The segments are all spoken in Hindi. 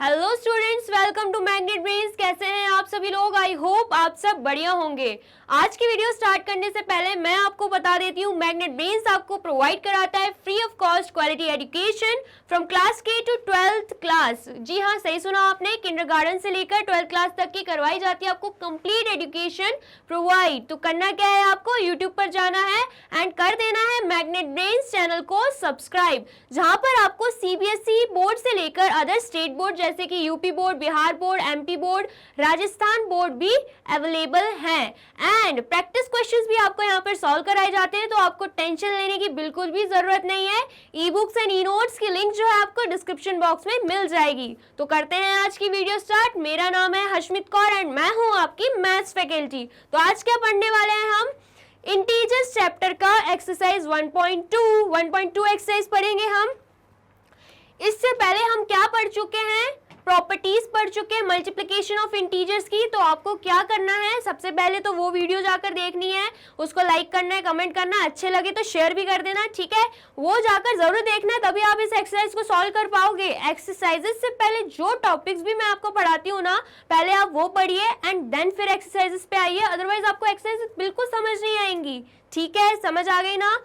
Hello students, welcome to Magnet Brains. कैसे हैं आप सभी लोग? आई होप आप सब बढ़िया होंगे। आज की वीडियो स्टार्ट करने से पहले मैं आपको बता देती हूँ, मैग्नेट ब्रेन्स आपको प्रोवाइड कराता है free of cost quality education from class के टू 12th क्लास। जी हाँ, सही सुना आपने, किंडरगार्टन से लेकर 12th क्लास तक की करवाई जाती है आपको कंप्लीट एजुकेशन प्रोवाइड। तो करना क्या है, आपको यूट्यूब पर जाना है एंड कर देना है मैग्नेट ब्रेन्स चैनल को सब्सक्राइब, जहाँ पर आपको सीबीएसई बोर्ड से लेकर अदर स्टेट बोर्ड जैसे कि UP board, Bihar board, MP board, Rajasthan board भी अवेलेबल हैं एंड प्रैक्टिस क्वेश्चंस भी आपको यहाँ पर सॉल्व कराए जाते हैं। तो आपको टेंशन लेने की बिल्कुल भी जरूरत नहीं है। E books and e notes की लिंक जो है आपको डिस्क्रिप्शन बॉक्स में मिल जाएगी। तो करते हैं आज की वीडियो स्टार्ट। मेरा नाम है हशमित कौर एंड मैं हूँ आपकी मैथ्स फैकल्टी। तो आज क्या पढ़ने वाले हैं हम? इंटीजर्स चैप्टर का एक्सरसाइज 1.2 एक्सरसाइज पढ़ेंगे हम। इससे पहले हम क्या पढ़ चुके हैं? प्रॉपर्टीज पढ़ चुके हैं मल्टीप्लिकेशन ऑफ इंटीजर्स की। तो आपको क्या करना है, सबसे पहले तो वो वीडियो जाकर देखनी है, उसको लाइक करना है, कमेंट करना है, अच्छे लगे तो शेयर भी कर देना, ठीक है? वो जाकर जरूर देखना है, तभी आप इस एक्सरसाइज को सॉल्व कर पाओगे। एक्सरसाइजेस से पहले जो टॉपिक्स भी मैं आपको पढ़ाती हूँ ना, पहले आप वो पढ़िए एंड देन फिर एक्सरसाइजेस पे आइए, अदरवाइज आपको एक्सरसाइजेस बिल्कुल समझ नहीं आएंगी। ठीक है, समझ आ गई ना?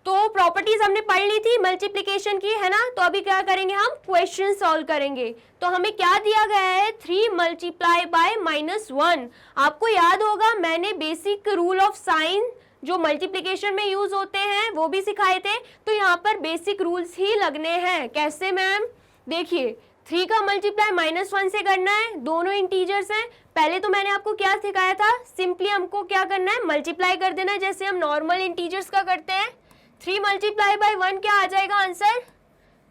तो प्रॉपर्टीज हमने पढ़ ली थी मल्टीप्लिकेशन की, है ना? तो अभी क्या करेंगे, हम क्वेश्चन सॉल्व करेंगे। तो हमें क्या दिया गया है? 3 मल्टीप्लाई बाय -1। आपको याद होगा मैंने बेसिक रूल ऑफ साइन जो मल्टीप्लिकेशन में यूज होते हैं वो भी सिखाए थे। तो यहाँ पर बेसिक रूल्स ही लगने हैं। कैसे मैम? देखिए, 3 का मल्टीप्लाई -1 से करना है, दोनों इंटीजर्स हैं। पहले तो मैंने आपको क्या सिखाया था? सिंपली हमको क्या करना है, मल्टीप्लाई कर देना है, जैसे हम नॉर्मल इंटीजर्स का करते हैं। 3 मल्टीप्लाई बाय 1 क्या आ जाएगा आंसर?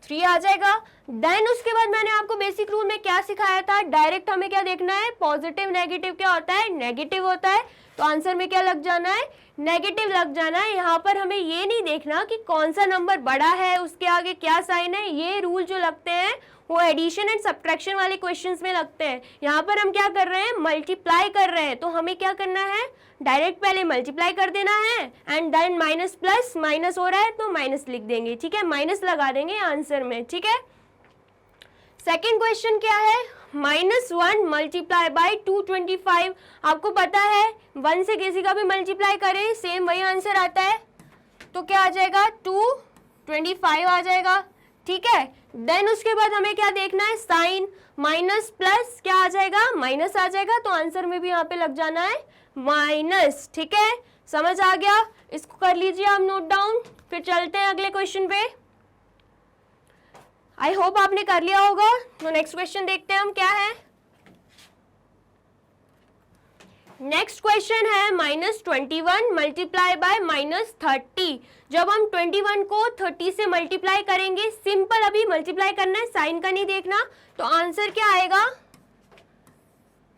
3 आ जाएगा। देन उसके बाद मैंने आपको बेसिक रूल में क्या सिखाया था? डायरेक्ट हमें क्या देखना है, पॉजिटिव नेगेटिव क्या होता है? नेगेटिव होता है। तो आंसर में क्या लग जाना है? नेगेटिव लग जाना है। यहाँ पर हमें ये नहीं देखना कि कौन सा नंबर बड़ा है, उसके आगे क्या साइन है। ये रूल जो लगते हैं वो एडिशन एंड सब्ट्रैक्शन वाले क्वेश्चंस में लगते हैं। यहाँ पर हम क्या कर रहे हैं, मल्टीप्लाई कर रहे हैं। तो हमें क्या करना है, डायरेक्ट पहले मल्टीप्लाई कर देना है and then minus plus, minus हो रहा है तो माइनस लिख देंगे, ठीक है? माइनस लगा देंगे आंसर में, ठीक है? सेकेंड क्वेश्चन क्या है? -1 मल्टीप्लाई बाय 225। आपको पता है 1 से किसी का भी मल्टीप्लाई करें सेम वही आंसर आता है। तो क्या आ जाएगा? 225 आ जाएगा, ठीक है? देन उसके बाद हमें क्या देखना है, साइन। माइनस प्लस क्या आ जाएगा? माइनस आ जाएगा। तो आंसर में भी यहाँ पे लग जाना है माइनस, ठीक है? समझ आ गया? इसको कर लीजिए आप नोट डाउन। फिर चलते हैं अगले क्वेश्चन पे। आई होप आपने कर लिया होगा। तो नेक्स्ट क्वेश्चन देखते हैं हम क्या है। नेक्स्ट क्वेश्चन है -21 मल्टीप्लाई बाय -30। जब हम 21 को 30 से मल्टीप्लाई करेंगे, सिंपल अभी मल्टीप्लाई करना है, साइन का नहीं देखना। तो आंसर क्या आएगा?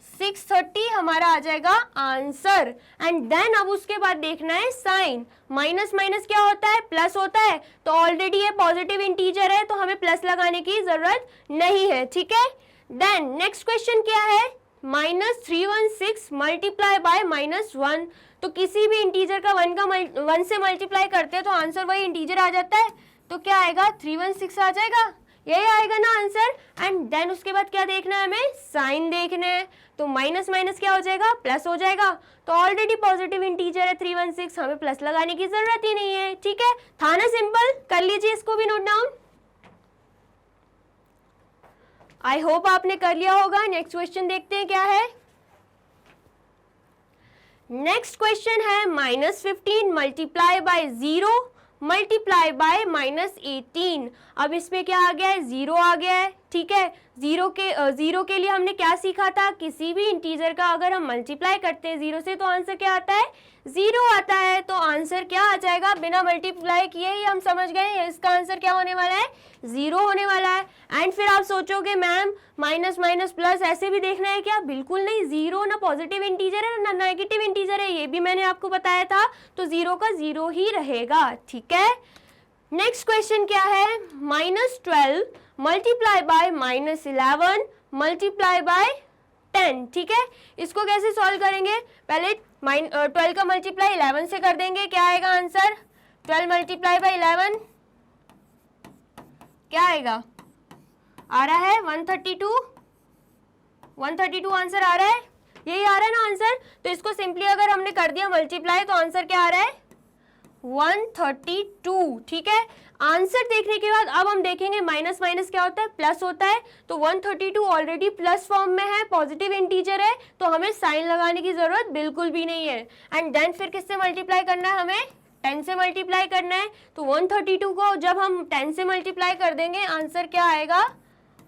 630 हमारा आ जाएगा आंसर। एंड देन अब उसके बाद देखना है साइन। माइनस माइनस क्या होता है? प्लस होता है। तो ऑलरेडी ये पॉजिटिव इंटीजर है तो हमें प्लस लगाने की जरूरत नहीं है, ठीक है? देन नेक्स्ट क्वेश्चन क्या है? -316 मल्टीप्लाई बाय -1। तो किसी भी इंटीजर का 1 से मल्टीप्लाई करते हैं तो आंसर वही इंटीजर आ जाता है। तो क्या आएगा? 316 आ जाएगा, यही आएगा ना आंसर। एंड देन उसके बाद क्या देखना है हमें? साइन देखना है। तो माइनस माइनस क्या हो जाएगा? प्लस हो जाएगा। तो ऑलरेडी पॉजिटिव इंटीजर है 316, हमें प्लस लगाने की जरूरत ही नहीं है, ठीक है? था ना सिंपल? कर लीजिए इसको भी नोट डाउन। आई होप आपने कर लिया होगा। नेक्स्ट क्वेश्चन देखते हैं क्या है। नेक्स्ट क्वेश्चन है -15 मल्टीप्लाई बाय 0 मल्टीप्लाई बाय -18। अब इसमें क्या आ गया है? 0 आ गया है, ठीक है? 0 के लिए हमने क्या सीखा था? किसी भी इंटीजर का अगर हम मल्टीप्लाई करते हैं 0 से तो आंसर क्या आता है? 0 आता है। तो आंसर क्या आ जाएगा? बिना मल्टीप्लाई किए ही हम समझ गए इसका आंसर क्या होने वाला है? 0 होने वाला है। एंड फिर आप सोचोगे मैम माइनस माइनस प्लस ऐसे भी देखना है क्या? बिल्कुल नहीं। 0 ना पॉजिटिव इंटीजर है ना नेगेटिव इंटीजर है, ये भी मैंने आपको बताया था। तो 0 का 0 ही रहेगा, ठीक है? नेक्स्ट क्वेश्चन क्या है? -12 मल्टीप्लाई बाय -11 मल्टीप्लाई बाय 10, ठीक है? इसको कैसे सॉल्व करेंगे? पहले 12 का मल्टीप्लाई 11 से कर देंगे, क्या आएगा आंसर? 12 मल्टीप्लाई बाय 11 क्या आएगा? आ रहा है 132 आंसर आ रहा है, यही आ रहा है ना आंसर। तो इसको सिंपली अगर हमने कर दिया मल्टीप्लाई तो आंसर क्या आ रहा है 132, ठीक है। आंसर देखने के बाद अब हम देखेंगे माइनस माइनस क्या होता है, प्लस होता है। तो 132 ऑलरेडी प्लस फॉर्म में है, पॉजिटिव इंटीजर है, तो हमें साइन लगाने की जरूरत बिल्कुल भी नहीं है। एंड देन फिर किससे मल्टीप्लाई करना है, हमें 10 से मल्टीप्लाई करना है। तो 132 को जब हम 10 से मल्टीप्लाई कर देंगे आंसर क्या आएगा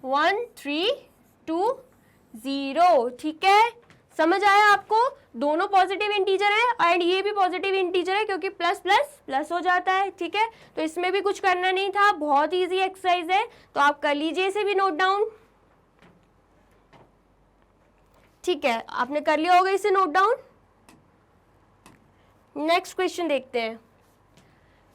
1320, ठीक है। समझ आया आपको, दोनों पॉजिटिव इंटीजर है एंड ये भी पॉजिटिव इंटीजर है क्योंकि प्लस प्लस प्लस हो जाता है, ठीक है। तो इसमें भी कुछ करना नहीं था, बहुत इजी एक्सरसाइज है, तो आप कर लीजिए इसे भी नोट डाउन, ठीक है। आपने कर लिया होगा इसे नोट डाउन। नेक्स्ट क्वेश्चन देखते हैं।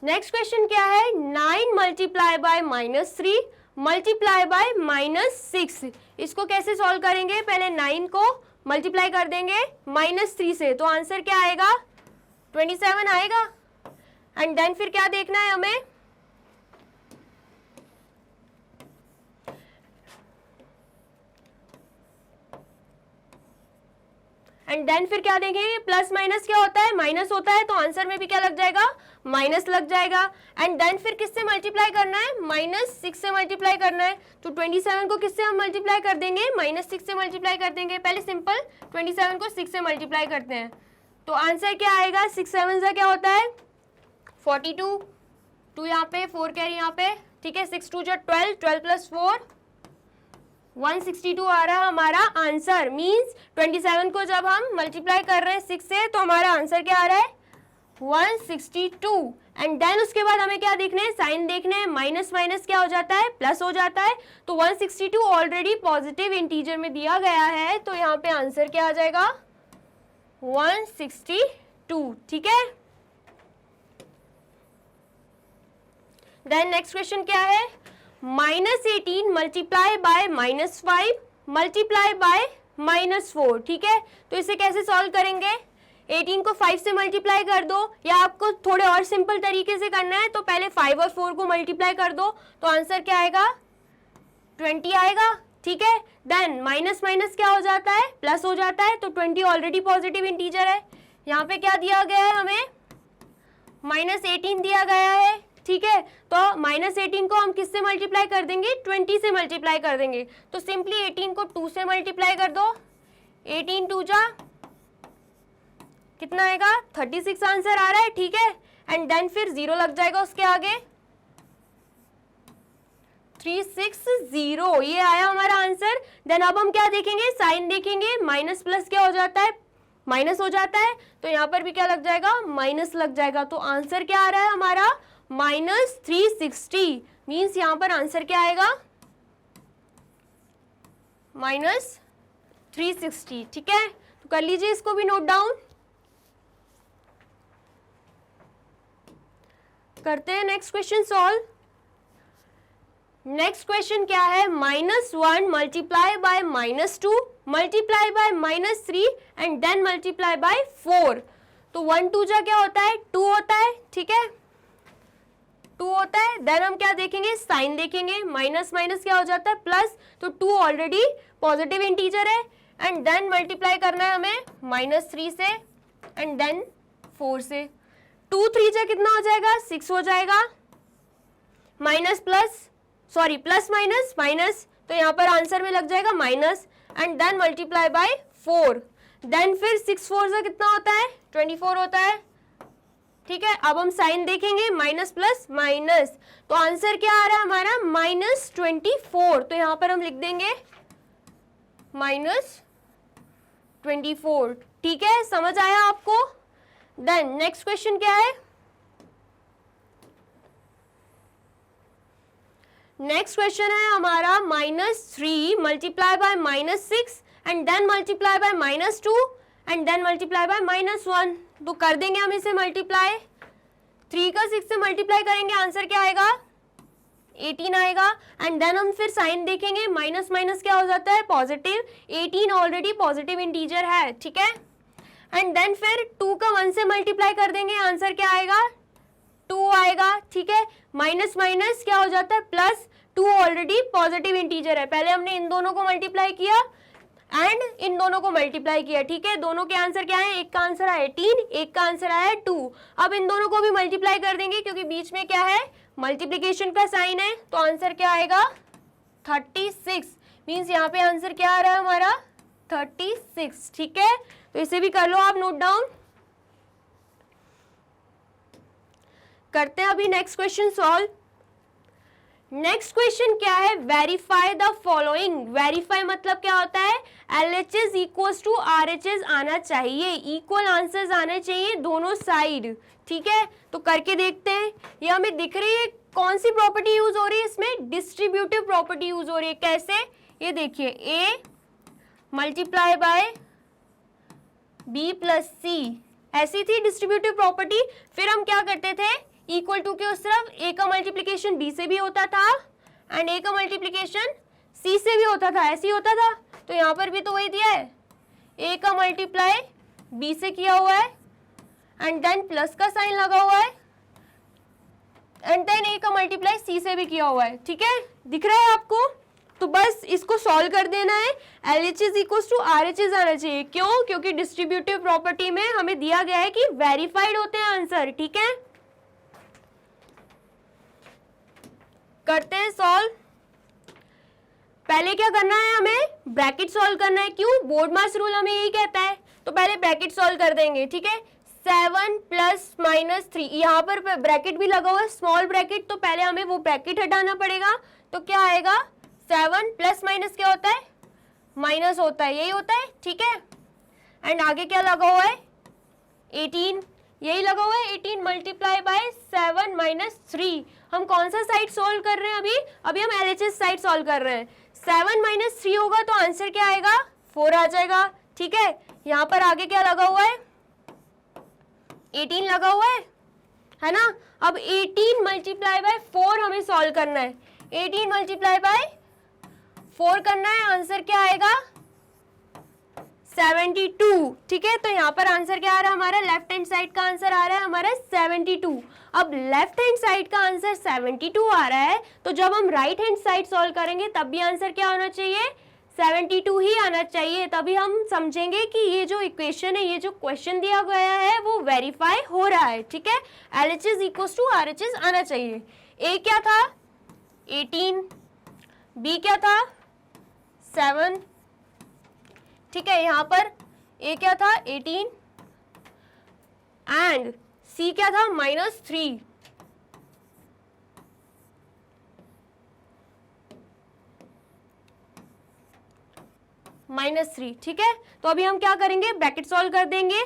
नेक्स्ट क्वेश्चन क्या है, 9 मल्टीप्लाई बाय -3 मल्टीप्लाई बाय -6। इसको कैसे सॉल्व करेंगे, पहले 9 को मल्टीप्लाई कर देंगे -3 से, तो आंसर क्या आएगा 27 आएगा। एंड देन फिर क्या देखना है हमें, एंड देन फिर क्या देखेंगे, प्लस माइनस क्या होता है, माइनस होता है, तो आंसर में भी क्या लग जाएगा माइनस लग जाएगा। एंड देन फिर किससे मल्टीप्लाई करना है, -6 से मल्टीप्लाई करना है। तो 27 को किससे हम मल्टीप्लाई कर देंगे, -6 से मल्टीप्लाई कर देंगे। पहले सिंपल 27 को 6 से मल्टीप्लाई करते हैं, तो आंसर क्या आएगा 6 7 से क्या होता है 42, 2 यहाँ पे 4 कैरी यहाँ पे, ठीक है। 6 2 12, 12 + 4 162 आ रहा है हमारा आंसर। मींस 27 को जब हम मल्टीप्लाई कर रहे हैं 6 से तो हमारा आंसर क्या आ रहा है 162। एंड देन उसके बाद हमें क्या देखना है, साइन देखना है, माइनस माइनस क्या हो जाता है प्लस हो जाता है। तो 162 ऑलरेडी पॉजिटिव इंटीजर में दिया गया है, तो यहाँ पे आंसर क्या आ जाएगा 162, ठीक है। देन नेक्स्ट क्वेश्चन क्या है, -18 मल्टीप्लाई बाय -5 मल्टीप्लाई बाय -4, ठीक है। तो इसे कैसे सॉल्व करेंगे, 18 को 5 से मल्टीप्लाई कर दो, या आपको थोड़े और सिंपल तरीके से करना है तो पहले 5 और 4 को मल्टीप्लाई कर दो, तो आंसर क्या आएगा 20 आएगा, ठीक है। देन माइनस माइनस क्या हो जाता है प्लस हो जाता है, तो 20 ऑलरेडी पॉजिटिव इंटीजर है। यहाँ पे क्या दिया गया है हमें -18 दिया गया है, ठीक है। तो -18 को हम किससे मल्टीप्लाई कर देंगे 20 से मल्टीप्लाई कर देंगे। तो सिंपली 18 को 2 से मल्टीप्लाई कर दो, 18 2 जा कितना आएगा 36 आंसर आ रहा है, ठीक है। एंड देन फिर 0 लग जाएगा उसके आगे, 360 ये आया हमारा आंसर। देन अब हम क्या देखेंगे, साइन देखेंगे, माइनस प्लस क्या हो जाता है माइनस हो जाता है, तो यहाँ पर भी क्या लग जाएगा माइनस लग जाएगा। तो आंसर क्या आ रहा है हमारा -360। मीन्स यहाँ पर आंसर क्या आएगा -360, ठीक है। तो कर लीजिए इसको भी नोट डाउन, करते हैं next question solve. Next question क्या है, -1 multiply by -2 multiply by -3 and then multiply by 4। तो 1 2 जा क्या होता है 2 होता है, ठीक है 2 होता है। देन हम क्या देखेंगे, साइन देखेंगे, माइनस माइनस क्या हो जाता है प्लस, तो 2 ऑलरेडी पॉजिटिव इंटीजर है। एंड देन मल्टीप्लाई करना है हमें -3 से एंड देन 4 से। 2 3 जा कितना हो जाएगा 6 हो जाएगा, minus plus sorry plus minus minus, तो यहाँ पर आंसर में लग जाएगा minus and then multiply by 4। Then फिर 6 4 से कितना होता है 24 होता है, ठीक है। अब हम साइन देखेंगे, माइनस प्लस माइनस, तो आंसर क्या आ रहा है हमारा -24। तो यहाँ पर हम लिख देंगे -24, ठीक है। समझ आया आपको। देन नेक्स्ट क्वेश्चन क्या है, नेक्स्ट क्वेश्चन है हमारा -3 multiply by -6 and then multiply by -2 and then multiply by -1। तो कर देंगे हम इसे मल्टीप्लाई, 3 का 6 से मल्टीप्लाई करेंगे, आंसर क्या आएगा 18 आएगा। एंड देन हम फिर साइन देखेंगे, माइनस माइनस क्या हो जाता है पॉजिटिव, 18 ऑलरेडी पॉजिटिव इंटीजर है, ठीक है। एंड देन फिर 2 का 1 से मल्टीप्लाई कर देंगे, आंसर क्या आएगा 2 आएगा, ठीक है। माइनस माइनस क्या हो जाता है प्लस, 2 ऑलरेडी पॉजिटिव इंटीजर है, पहले हमने इन दोनों को मल्टीप्लाई किया एंड इन दोनों को मल्टीप्लाई किया, ठीक है। दोनों के आंसर क्या है, एक का आंसर आया 18, एक का आंसर आया 2। अब इन दोनों को भी मल्टीप्लाई कर देंगे क्योंकि बीच में क्या है, मल्टीप्लीकेशन का साइन है, तो आंसर क्या आएगा 36। मीन्स यहाँ पे आंसर क्या आ रहा है हमारा 36, ठीक है। तो इसे भी कर लो आप नोट डाउन। करते हैं अभी next question solve. Next question क्या है, वेरीफाई द फॉलोइंग। वेरीफाई मतलब क्या होता है, LHS इक्वल्स टू RHS आना चाहिए, इक्वल आंसर्स आने चाहिए दोनों साइड, ठीक है। तो करके देखते हैं। ये हमें दिख रही है कौन सी प्रॉपर्टी यूज हो रही है इसमें, डिस्ट्रीब्यूटिव प्रॉपर्टी यूज हो रही है। कैसे, ये देखिए A multiply by B plus C, ऐसी थी डिस्ट्रीब्यूटिव प्रॉपर्टी। फिर हम क्या करते थे, इक्वल टू के उस तरफ A का मल्टीप्लीकेशन B से भी होता था एंड A का मल्टीप्लीकेशन C से भी होता था, ऐसे ही होता था। तो यहाँ पर भी तो वही दिया है, A का मल्टीप्लाई B से किया हुआ है एंड देन प्लस का साइन लगा हुआ है एंड देन A का मल्टीप्लाई C से भी किया हुआ है, ठीक है। दिख रहा है आपको। तो बस इसको सॉल्व कर देना है। LHS इक्वल्स टू RHS आना चाहिए। क्यों, क्योंकि डिस्ट्रीब्यूटिव प्रॉपर्टी में हमें दिया गया है कि वेरीफाइड होते हैं आंसर, ठीक है। करते हैं सॉल्व। पहले क्या करना है, हमें ब्रैकेट सॉल्व करना है। क्यों, बोर्ड मास रूल हमें यही कहता है। तो पहले ब्रैकेट सॉल्व कर देंगे, ठीक है। 7 प्लस माइनस 3, यहाँ पर ब्रैकेट भी लगा हुआ है, स्मॉल ब्रैकेट, तो पहले हमें वो ब्रैकेट हटाना पड़ेगा। तो क्या आएगा, 7 प्लस माइनस क्या होता है, माइनस होता है, यही होता है, ठीक है। एंड आगे क्या लगा हुआ है, 18, यही लगा हुआ है। 18 मल्टीप्लाई बाय 7 माइनस 3। हम कौन सा साइड सॉल्व कर रहे हैं अभी हम LHS साइड सॉल्व कर रहे हैं। 7 माइनस 3 होगा तो आंसर क्या आएगा, 4 आ जाएगा, ठीक है। यहाँ पर आगे क्या लगा हुआ है, 18 लगा हुआ है ना। अब 18 मल्टीप्लाई बाय 4 हमें सॉल्व करना है। 18 मल्टीप्लाई बाय 4 करना है, आंसर क्या आएगा 72, ठीक है। तो यहाँ पर आंसर क्या आ रहा है हमारा, लेफ्ट हैंड साइड का आंसर आ रहा है हमारा 72। अब लेफ्ट हैंड साइड का आंसर 72 आ रहा है, तो जब हम राइट हैंड साइड सॉल्व करेंगे तब भी आंसर क्या होना चाहिए, 72 ही आना चाहिए। तभी हम समझेंगे कि ये जो इक्वेशन है, ये जो क्वेश्चन दिया गया है वो वेरीफाई हो रहा है, ठीक है। LHS इक्वल्स टू RHS आना चाहिए। A क्या था 18, B क्या था 7, ठीक है। यहाँ पर A क्या था 18 एंड C क्या था -3। -3, ठीक है। तो अभी हम क्या करेंगे, ब्रैकेट सॉल्व कर देंगे।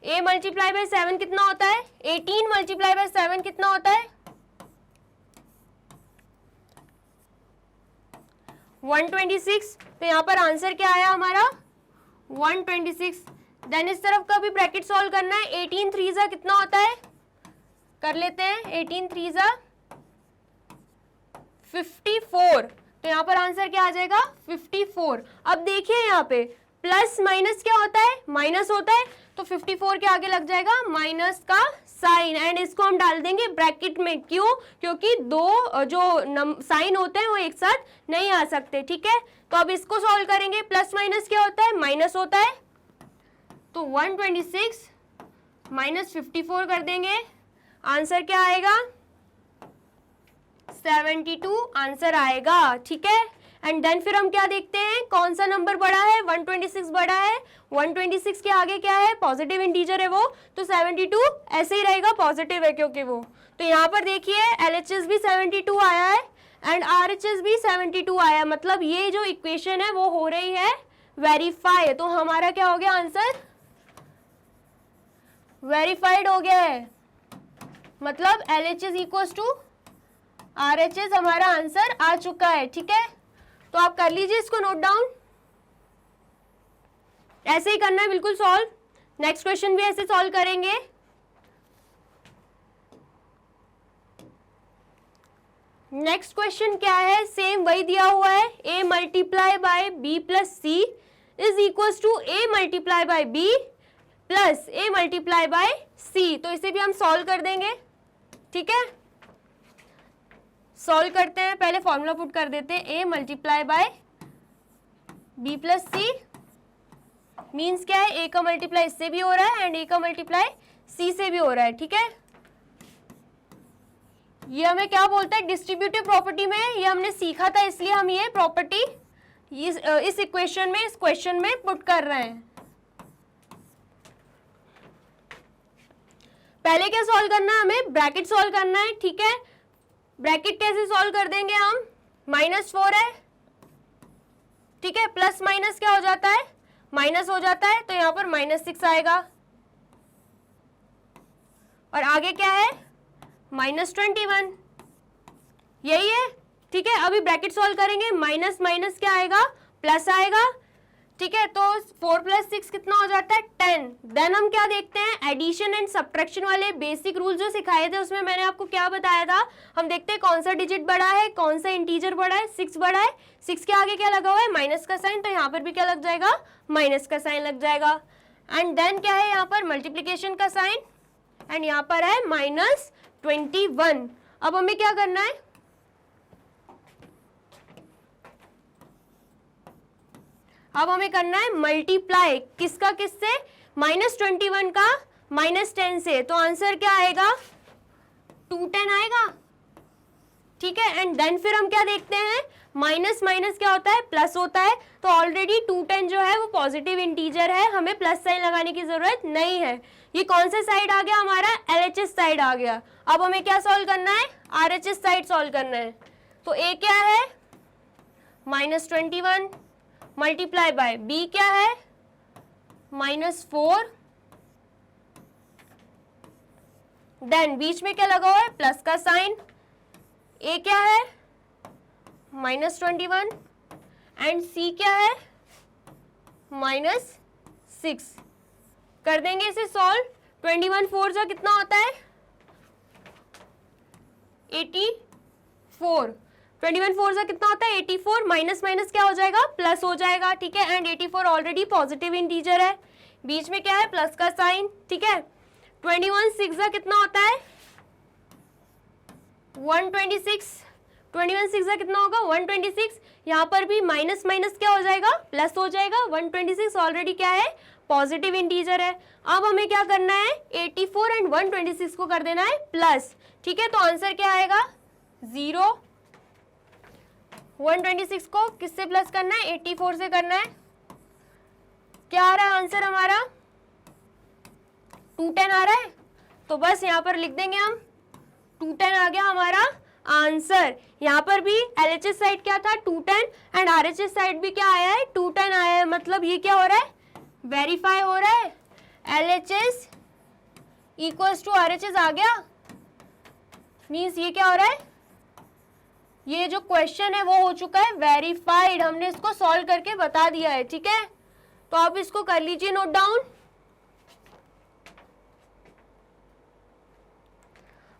A मल्टीप्लाई बाय 7 कितना होता है, 18 मल्टीप्लाई बाय 7 कितना होता है 126। तो यहाँ पर आंसर क्या आया हमारा 126। देन इस तरफ का भी ब्रैकेट सॉल्व करना है। 18 3 कितना होता है, कर लेते हैं। 18 3 54। तो यहाँ पर आंसर क्या आ जाएगा 54। अब देखिए यहाँ पे प्लस माइनस क्या होता है, माइनस होता है, तो 54 के आगे लग जाएगा माइनस का साइन एंड इसको हम डाल देंगे ब्रैकेट में। क्यों, क्योंकि दो जो साइन होते हैं वो एक साथ नहीं आ सकते, ठीक है। तो अब इसको सॉल्व करेंगे। प्लस माइनस क्या होता है, माइनस होता है, तो 126 माइनस 54 कर देंगे, आंसर क्या आएगा 72 आंसर आएगा, ठीक है। एंड देन फिर हम क्या देखते हैं, कौन सा नंबर बड़ा है, 126 बड़ा है। 126 के आगे क्या है, पॉजिटिव इंटीजर है वो, तो 72 ऐसे ही रहेगा, पॉजिटिव है क्योंकि वो। तो यहाँ पर देखिए LHS भी 72 आया है एंड RHS भी 72 आया, मतलब ये जो इक्वेशन है वो हो रही है वेरीफाई। तो हमारा क्या हो गया, आंसर वेरीफाइड हो गया है, मतलब LHS इक्वल्स टू RHS हमारा आंसर आ चुका है, ठीक है। तो आप कर लीजिए इसको नोट डाउन, ऐसे ही करना है बिल्कुल सॉल्व। नेक्स्ट क्वेश्चन भी ऐसे सॉल्व करेंगे। नेक्स्ट क्वेश्चन क्या है, सेम वही दिया हुआ है, A multiply by B plus C is equals to A multiply by B plus A multiply by C। तो इसे भी हम सॉल्व कर देंगे, ठीक है। सॉल्व करते हैं, पहले फॉर्मूला पुट कर देते हैं, A multiply by B plus C, means क्या है, ए का मल्टीप्लाई इससे भी हो रहा है एंड ए का मल्टीप्लाई सी से भी हो रहा है, ठीक है। ये हमें क्या बोलता है, डिस्ट्रीब्यूटिव प्रॉपर्टी में ये हमने सीखा था, इसलिए हम ये प्रॉपर्टी इस इक्वेशन में, इस क्वेश्चन में पुट कर रहे हैं। पहले क्या सॉल्व करना है, हमें ब्रैकेट सॉल्व करना है, ठीक है। ब्रैकेट कैसे सॉल्व कर देंगे हम, -4 है, ठीक है, प्लस माइनस क्या हो जाता है, माइनस हो जाता है, तो यहां पर -6 आएगा और आगे क्या है, -21, यही है, ठीक है। अभी ब्रैकेट सॉल्व करेंगे, माइनस माइनस क्या आएगा, प्लस आएगा, ठीक है। तो 4 + 6 कितना हो जाता है, 10। देन हम क्या देखते हैं, एडिशन एंड सब्ट्रैक्शन वाले बेसिक रूल जो सिखाए थे उसमें मैंने आपको क्या बताया था, हम देखते हैं कौन सा डिजिट बड़ा है, कौन सा इंटीजर बड़ा है, 6 बड़ा है, 6 के आगे क्या लगा हुआ है, माइनस का साइन, तो यहाँ पर भी क्या लग जाएगा, माइनस का साइन लग जाएगा। एंड देन क्या है, यहाँ पर मल्टीप्लीकेशन का साइन एंड यहाँ पर है -21। अब हमें क्या करना है, अब हमें करना है मल्टीप्लाई, किसका किससे, -21 का -10 से, तो आंसर क्या आएगा, 210 आएगा, ठीक है। एंड देन फिर हम क्या देखते हैं, माइनस माइनस क्या होता है, प्लस होता है, तो ऑलरेडी 210 जो है वो पॉजिटिव इंटीजर है, हमें प्लस साइन लगाने की जरूरत नहीं है। ये कौन से साइड आ गया हमारा, LHS साइड आ गया। अब हमें क्या सॉल्व करना है, RHS साइड सॉल्व करना है। तो A क्या है, -21 मल्टीप्लाई बाय B क्या है, -4, देन बीच में क्या लगा हुआ है, प्लस का साइन, A क्या है, -21 एंड C क्या है, -6। कर देंगे इसे सॉल्व, 21 4 जा कितना होता है, 84, 21 4 जा कितना होता है, 84, माइनस माइनस क्या हो जाएगा, प्लस हो जाएगा, ठीक है। एंड 84 ऑलरेडी पॉजिटिव इंटीजर है, बीच में क्या है, प्लस का साइन, ठीक है। 21 6 जा कितना होता है, 126, 21 6 जा कितना होगा, 126, यहाँ पर भी माइनस माइनस क्या हो जाएगा, प्लस हो जाएगा, 126 ऑलरेडी क्या है, पॉजिटिव इंटीजर है। अब हमें क्या करना है, 84 एंड 126 को कर देना है प्लस, ठीक है। तो आंसर क्या आएगा, 0, 126 को किससे प्लस करना है, 84 से करना है, क्या आ रहा है आंसर हमारा, 210 आ रहा है, तो बस यहाँ पर लिख देंगे हम, 210 आ गया हमारा आंसर। यहाँ पर भी LHS साइड क्या था, 210 एंड RHS साइड भी क्या आया है, 210 आया है, मतलब ये क्या हो रहा है, वेरीफाई हो रहा है, LHS इक्वल्स टू RHS आ गया, मीन्स ये क्या हो रहा है, ये जो क्वेश्चन है वो हो चुका है वेरीफाइड, हमने इसको सॉल्व करके बता दिया है, ठीक है। तो आप इसको कर लीजिए नोट डाउन।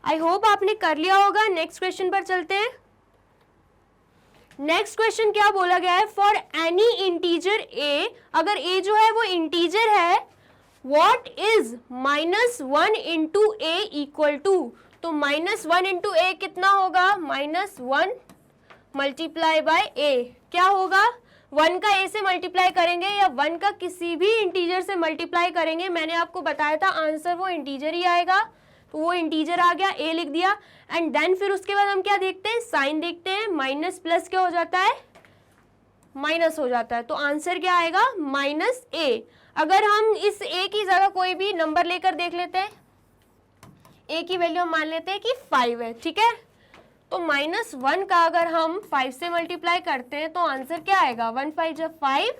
आई होप आपने कर लिया होगा। नेक्स्ट क्वेश्चन पर चलते हैं। नेक्स्ट क्वेश्चन क्या बोला गया है, फॉर एनी इंटीजर a, अगर a जो है वो इंटीजर है, what is -1 into a equal to, तो -1 इंटू ए कितना होगा, -1 मल्टीप्लाई बाय a, क्या होगा, 1 का a से मल्टीप्लाई करेंगे या 1 का किसी भी इंटीजर से मल्टीप्लाई करेंगे, मैंने आपको बताया था आंसर वो इंटीजर ही आएगा, तो वो इंटीजर आ गया, a लिख दिया। एंड देन फिर उसके बाद हम क्या देखते हैं, साइन देखते हैं, माइनस प्लस क्या हो जाता है, माइनस हो जाता है, तो आंसर क्या आएगा, -a। अगर हम इस a की जगह कोई भी नंबर लेकर देख लेते हैं, a की वैल्यू हम मान लेते हैं कि 5 है, ठीक है। तो -1 का अगर हम 5 से मल्टीप्लाई करते हैं तो आंसर क्या आएगा, 1 5 जब 5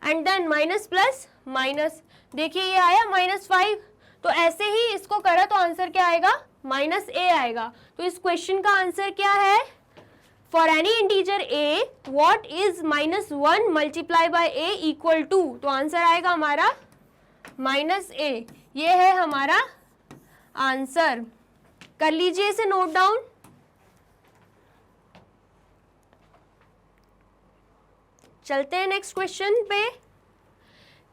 and then minus plus minus, देखिए ये आया -5, तो ऐसे ही इसको करा तो आंसर क्या आएगा, -a आएगा। तो इस क्वेश्चन का आंसर क्या है, for any integer a what is -1 multiply by a equal to, तो आंसर आएगा हमारा -a। ये है हमारा आंसर, कर लीजिए इसे नोट डाउन। चलते हैं नेक्स्ट क्वेश्चन पे।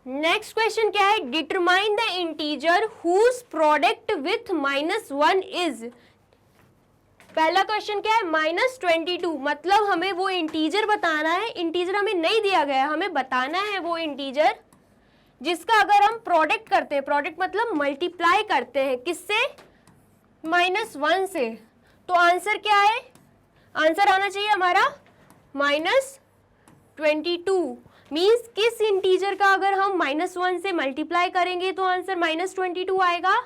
नेक्स्ट क्वेश्चन क्या है, determine the integer whose product with -1 is, पहला क्वेश्चन क्या है, -22, मतलब हमें वो इंटीजर बताना है। इंटीजर हमें नहीं दिया गया, हमें बताना है वो इंटीजर जिसका अगर हम प्रोडक्ट करते हैं, प्रोडक्ट मतलब मल्टीप्लाई करते हैं किससे, -1 से, तो आंसर क्या है, आंसर आना चाहिए हमारा -22। मीन्स किस इंटीजर का अगर हम -1 से मल्टीप्लाई करेंगे तो आंसर -22 आएगा।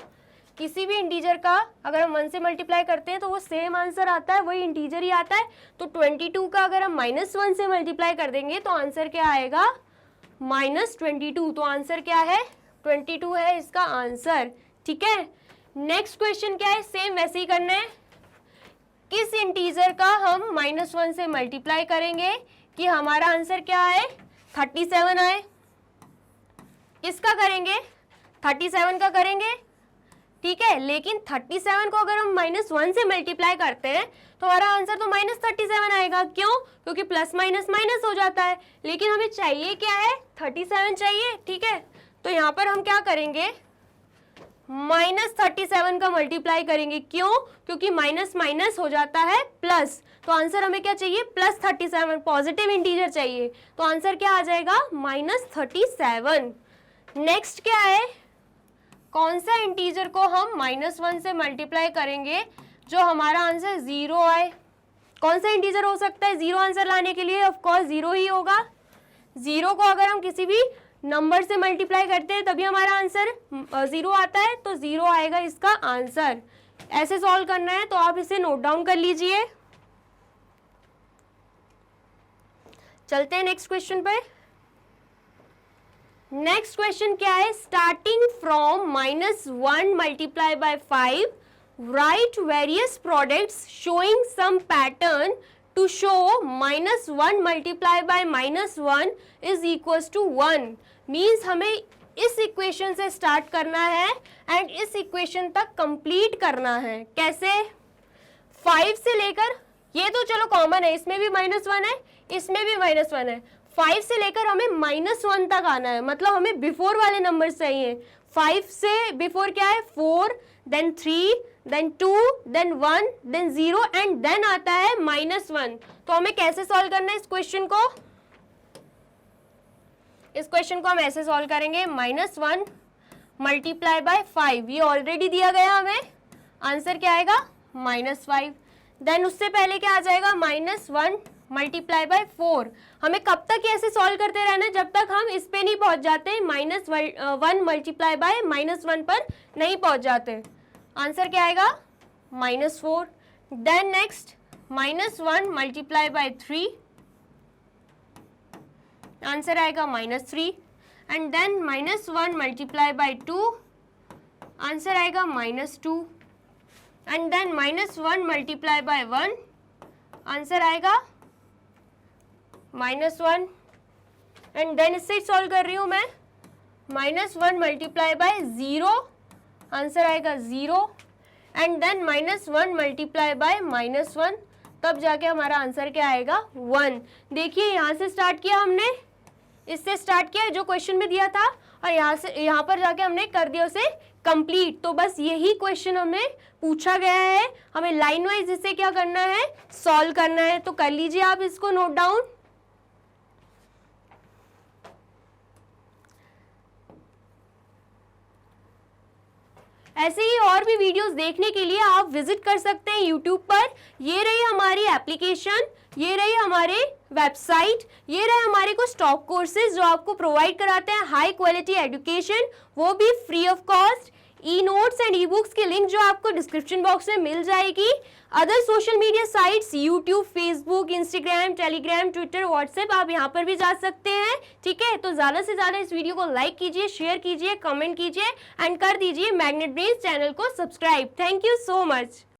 किसी भी इंटीजर का अगर हम 1 से मल्टीप्लाई करते हैं तो वो सेम आंसर आता है, वही इंटीजर ही आता है। तो 22 का अगर हम -1 से मल्टीप्लाई कर देंगे तो आंसर क्या आएगा, -22। तो आंसर क्या है, 22 है इसका आंसर। ठीक है, नेक्स्ट क्वेश्चन क्या है, सेम वैसे ही करना है। किस इंटीजर का हम -1 से मल्टीप्लाई करेंगे कि हमारा आंसर क्या आए, 37 आए। किसका करेंगे, 37 का करेंगे। ठीक है, लेकिन 37 को अगर हम -1 से मल्टीप्लाई करते हैं तो हमारा आंसर तो -37 आएगा। क्यों, क्योंकि प्लस माइनस माइनस हो जाता है, लेकिन हमें चाहिए क्या है, 37 चाहिए। ठीक है, तो यहाँ पर हम क्या करेंगे, -37 का मल्टीप्लाई करेंगे। क्यों, क्योंकि माइनस माइनस हो जाता है प्लस, तो आंसर हमें क्या चाहिए, +37, पॉजिटिव इंटीजर चाहिए। तो आंसर क्या आ जाएगा, -37। नेक्स्ट क्या है, कौन सा इंटीजर को हम -1 से मल्टीप्लाई करेंगे जो हमारा आंसर 0 आए। कौन सा इंटीजर हो सकता है 0 आंसर लाने के लिए, ऑफ कोर्स 0 ही होगा। 0 को अगर हम किसी भी नंबर से मल्टीप्लाई करते हैं तभी हमारा आंसर 0 आता है, तो 0 आएगा इसका आंसर। ऐसे सॉल्व करना है, तो आप इसे नोट डाउन कर लीजिए। चलते हैं नेक्स्ट क्वेश्चन पे। नेक्स्ट क्वेश्चन क्या है, starting from -1 multiply by 5, write various products showing some pattern to show -1 multiply by -1 is equals to 1। Means हमें इस इक्वेशन से स्टार्ट करना है एंड इस इक्वेशन तक कंप्लीट करना है। कैसे, 5 से लेकर, ये तो चलो कॉमन है, इसमें भी -1 है, इसमें भी -1 है। 5 से लेकर हमें -1 तक आना है, मतलब हमें बिफोर वाले नंबर चाहिए। 5 से बिफोर क्या है, 4, then 3, then 2, then 1, then 0 and then आता है -1। तो हमें कैसे सॉल्व करना है इस क्वेश्चन को, इस क्वेश्चन को हम ऐसे सॉल्व करेंगे, -1 मल्टीप्लाई बाय 5, ये ऑलरेडी दिया गया हमें, आंसर क्या आएगा, -5। देन उससे पहले क्या आ जाएगा, -1 मल्टीप्लाई बाय 4। हमें कब तक ऐसे सॉल्व करते रहना है, जब तक हम इस पे नहीं पहुंच जाते, -1 मल्टीप्लाई बाय -1 पर नहीं पहुंच जाते। आंसर क्या आएगा, -4। Then next -1 multiply by 3, answer आएगा -3। And then -1 multiply by 2, answer आएगा -2। And then -1 multiply by 1, answer आएगा -1। एंड देन इससे सॉल्व कर रही हूँ मैं, -1 मल्टीप्लाई बाय 0, आंसर आएगा 0। एंड देन -1 मल्टीप्लाई बाय -1, तब जाके हमारा आंसर क्या आएगा, 1। देखिए यहाँ से स्टार्ट किया हमने, इससे स्टार्ट किया जो क्वेश्चन में दिया था, और यहाँ पर जाके हमने कर दिया उसे कंप्लीट। तो बस यही क्वेश्चन हमें पूछा गया है, हमें लाइन वाइज इसे क्या करना है, सॉल्व करना है। तो कर लीजिए आप इसको नोट डाउन। ऐसे ही और भी वीडियोस देखने के लिए आप विजिट कर सकते हैं यूट्यूब पर। ये रही हमारी एप्लीकेशन, ये रही हमारे वेबसाइट, ये रहे हमारे कुछ टॉप कोर्सेज जो आपको प्रोवाइड कराते हैं हाई क्वालिटी एजुकेशन, वो भी free of cost. E notes and e books की लिंक जो आपको डिस्क्रिप्शन बॉक्स में मिल जाएगी। Other social media sites YouTube, Facebook, Instagram, Telegram, Twitter, WhatsApp, आप यहाँ पर भी जा सकते हैं। ठीक है, तो ज़्यादा से ज़्यादा इस वीडियो को लाइक कीजिए, शेयर कीजिए, कमेंट कीजिए एंड कर दीजिए मैग्नेट ब्रेन्स चैनल को subscribe. Thank you so much.